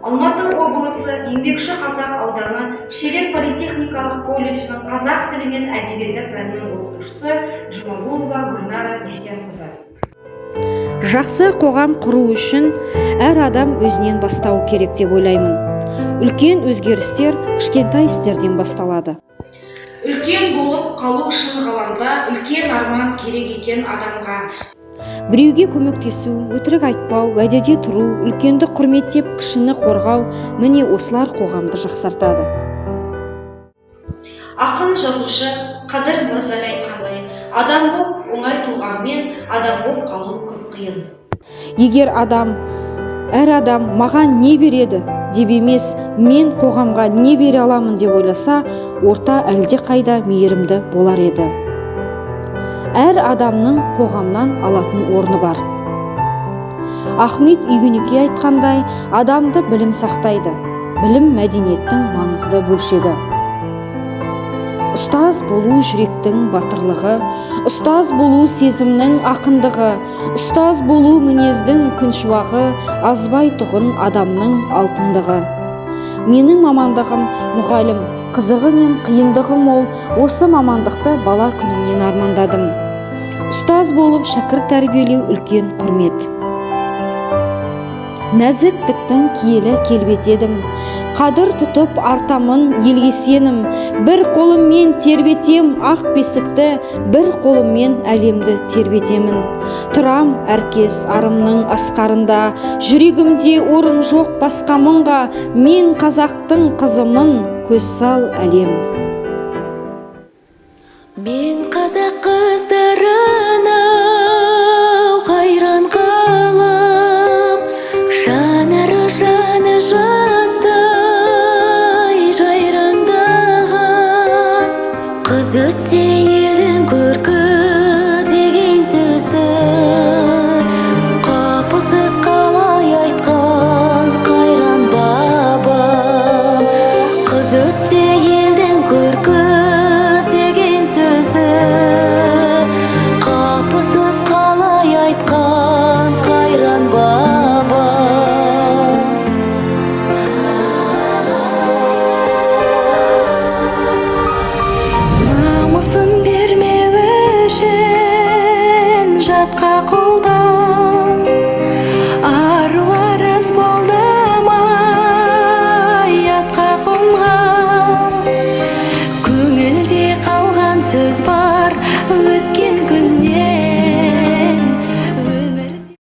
Алматы облысы Еңбекші Қазақ ауданы Шелек политехникалық колледжінің қазақ тілі мен әдебиеті пәнінің оқытушысы Жұмагулова Гүлнара Дүйсенқызы. Жақсы қоғам құру үшін әр адам өзінен бастауы керек деп ойлаймын. Үлкен өзгерістер кішкентай істерден басталады. Үлкен болып қалу үшін ғаламда үлкен арман керек екен адамға. Біреуге көмектесу, өтірік айтпау, уәдеде тұру, үлкенді құрметтеп, кішіні қорғау, міне осылар қоғамды жақсартады. Ақын жазушы Қадыр Мырзали айтқандай, адам боп оңай туғанмен, адам боп қалу көп қиын. Егер әр адам маған не береді деп емес, мен қоғамға не бере аламын деп ойласа, орта әлде қайда мейірімді болар еді. Әр адамның қоғамнан алатын орны бар. Ахмет Үйгенекей айтқандай, адамды білім сақтайды. Білім мәдениеттің маңызды бөлшегі. Ұстаз болу жүректің батырлығы, ұстаз болу сезімнің ақындығы, ұстаз болу мінездің күншуағы, азбай тұғын адамның алтындығы. Менің мамандығым мұғалім, қызығы мен қиындығы мол, осы мамандықты бала күнімнен армандадым. Ұстаз болып шәкірт тәрбиелеу үлкен құрмет. Нәзіктіктің киелі келбет едім, қадір тұтып артамын елге сенім, бір қолыммен тербетем ақ бесікті, бір қолыммен әлемді тербетемін. Тұрам әркез арымның асқарында, жүрегімде орын жоқ басқа мұңға, мен қазақтың қызымын, көз сал әлем. Мен қазақ қыздарына қайран қалам, жанары жаны жастай жайраңдаған, қыз өссе елдің көркі деген сөзді қапысыз қалай айтқан қайран бабам. Қыз өссе елдің көркі қапысыз қалай айтқан